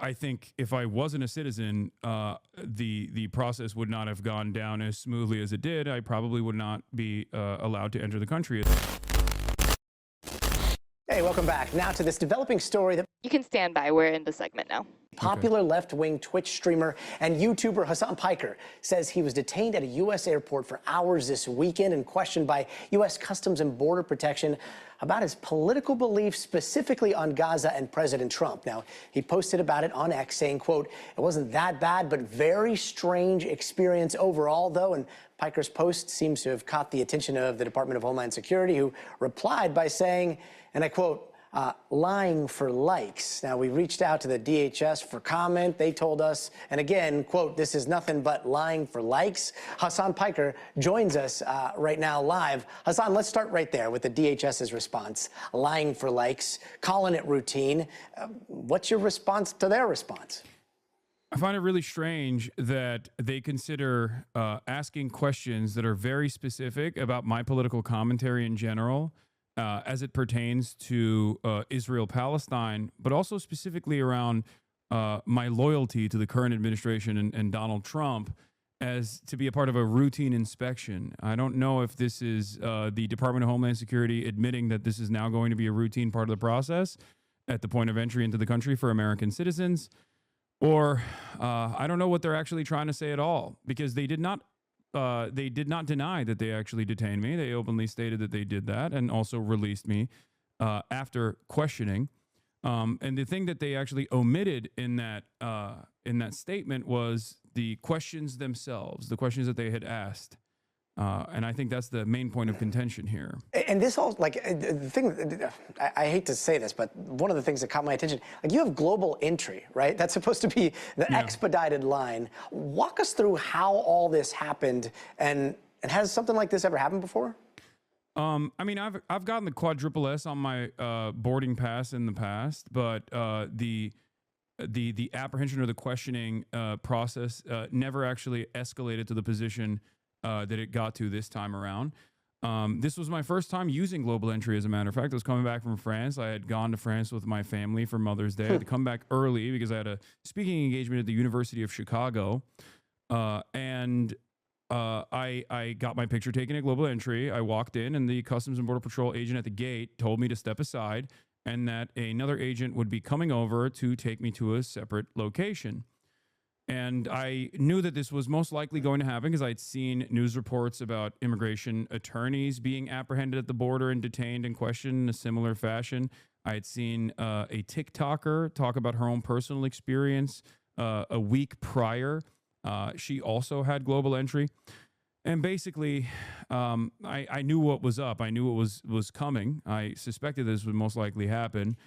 I think if I wasn't a citizen, the process would not have gone down as smoothly as it did. I probably would not be allowed to enter the country. Hey, welcome back. Now to this developing story that You can stand by. We're in the segment now. popular left-wing Twitch streamer and YouTuber Hassan Piker says he was detained at a U.S. airport for hours this weekend and questioned by U.S. Customs and Border Protection about his political beliefs, specifically on Gaza and President Trump. Now, he posted about it on X, saying, quote, "It wasn't that bad, but very strange experience overall, though." And Piker's post seems to have caught the attention of the Department of Homeland Security, who replied by saying, and I quote, lying for likes. Now, we reached out to the DHS for comment. They told us, and again, quote, "This is nothing but lying for likes." Hassan Piker joins us right now live. Hassan, let's start right there with the DHS's response. Lying for likes, calling it routine. What's your response to their response? I find it really strange that they consider asking questions that are very specific about my political commentary in general, as it pertains to Israel-Palestine, but also specifically around my loyalty to the current administration and Donald Trump, as to be a part of a routine inspection. I don't know if this is the Department of Homeland Security admitting that this is now going to be a routine part of the process at the point of entry into the country for American citizens, or I don't know what they're actually trying to say at all, because they did not deny that they actually detained me. They openly stated that they did that and also released me after questioning. And the thing that they actually omitted in that statement was the questions themselves, the questions that they had asked. And I think that's the main point of contention here. And this all, like, the thing, I hate to say this, but one of the things that caught my attention, like, you have global entry, right? That's supposed to be the expedited line. Walk us through how all this happened, and has something like this ever happened before? I mean, I've gotten the quadruple S on my boarding pass in the past, but the apprehension or the questioning process never actually escalated to the position that it got to this time around. This was my first time using global entry, as a matter of fact. I was coming back from France. I had gone to France with my family for Mother's Day. I had to come back early because I had a speaking engagement at the University of Chicago. And I got my picture taken at global entry. I walked in, and the Customs and Border Patrol agent at the gate told me to step aside and that another agent would be coming over to take me to a separate location. And I knew that this was most likely going to happen because I'd seen news reports about immigration attorneys being apprehended at the border and detained and questioned in a similar fashion. I had seen a TikToker talk about her own personal experience a week prior. She also had global entry. And basically, I knew what was up. I knew what was coming. I suspected this would most likely happen.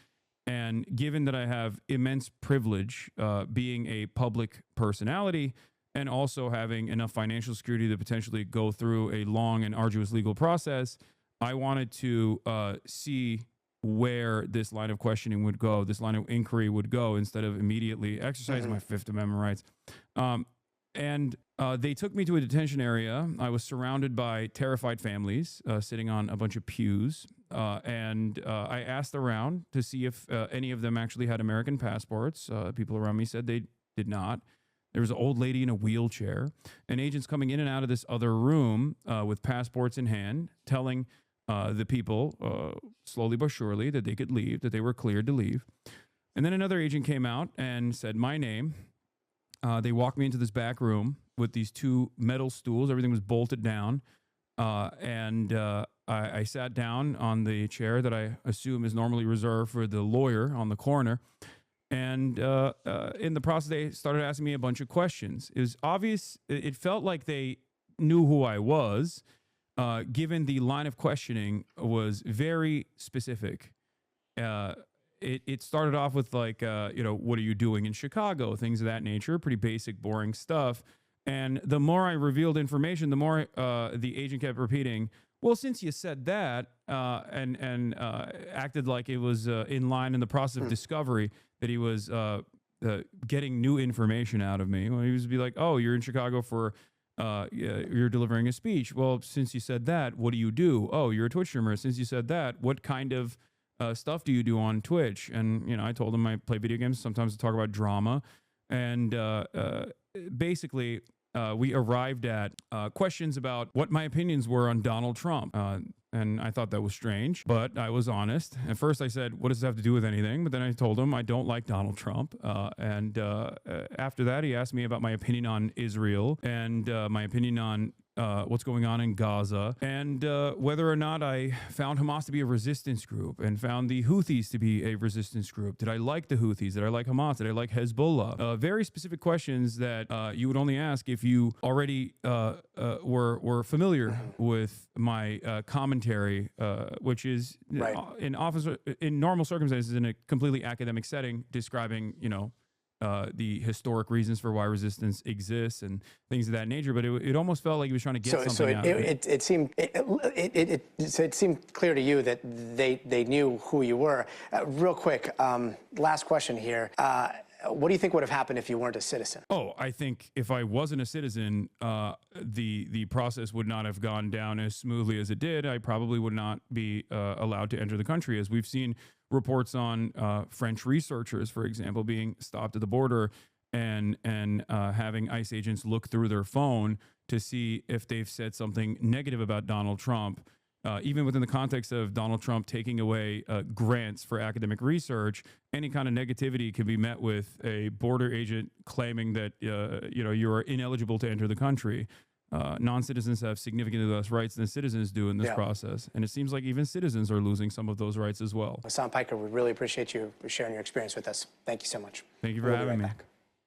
And given that I have immense privilege being a public personality and also having enough financial security to potentially go through a long and arduous legal process, I wanted to see where this line of questioning would go, this line of inquiry would go, instead of immediately exercising my Fifth Amendment rights. And they took me to a detention area. I was surrounded by terrified families sitting on a bunch of pews. And I asked around to see if any of them actually had American passports. People around me said they did not. There was an old lady in a wheelchair, and agents coming in and out of this other room with passports in hand, telling the people slowly but surely that they could leave, that they were cleared to leave. And then another agent came out and said my name. They walked me into this back room with these two metal stools. Everything was bolted down. And I sat down on the chair that I assume is normally reserved for the lawyer on the corner. And in the process, they started asking me a bunch of questions. It was obvious. It felt like they knew who I was, given the line of questioning was very specific. It started off with like, what are you doing in Chicago? Things of that nature, pretty basic, boring stuff. And the more I revealed information, the more the agent kept repeating, well, since you said that, and acted like it was in line in the process of discovery that he was getting new information out of me. Well, he was be like, oh, you're in Chicago for, you're delivering a speech. Well, since you said that, what do you do? Oh, you're a Twitch streamer. Since you said that, what kind of stuff do you do on Twitch? And, you know, I told him I play video games. Sometimes I talk about drama. And basically, we arrived at questions about what my opinions were on Donald Trump. And I thought that was strange, but I was honest. At first I said, what does this have to do with anything? But then I told him I don't like Donald Trump. And after that, he asked me about my opinion on Israel and my opinion on what's going on in Gaza, and whether or not I found Hamas to be a resistance group and found the Houthis to be a resistance group. Did I like the Houthis? Did I like Hamas? Did I like Hezbollah? Very specific questions that you would only ask if you already were familiar with my commentary, which is in normal circumstances in a completely academic setting, describing, you know, the historic reasons for why resistance exists and things of that nature, but it almost felt like he was trying to get something out of it. It seemed clear to you that they knew who you were. Real quick, last question here. What do you think would have happened if you weren't a citizen? Oh, I think if I wasn't a citizen, the process would not have gone down as smoothly as it did. I probably would not be allowed to enter the country, as we've seen reports on French researchers, for example, being stopped at the border and having ICE agents look through their phone to see if they've said something negative about Donald Trump. Even within the context of Donald Trump taking away grants for academic research, any kind of negativity can be met with a border agent claiming that you know, you are ineligible to enter the country. Non-citizens have significantly less rights than citizens do in this process, and it seems like even citizens are losing some of those rights as well. Hassan Piker, we really appreciate you sharing your experience with us. Thank you so much. Thank you for having me. Back.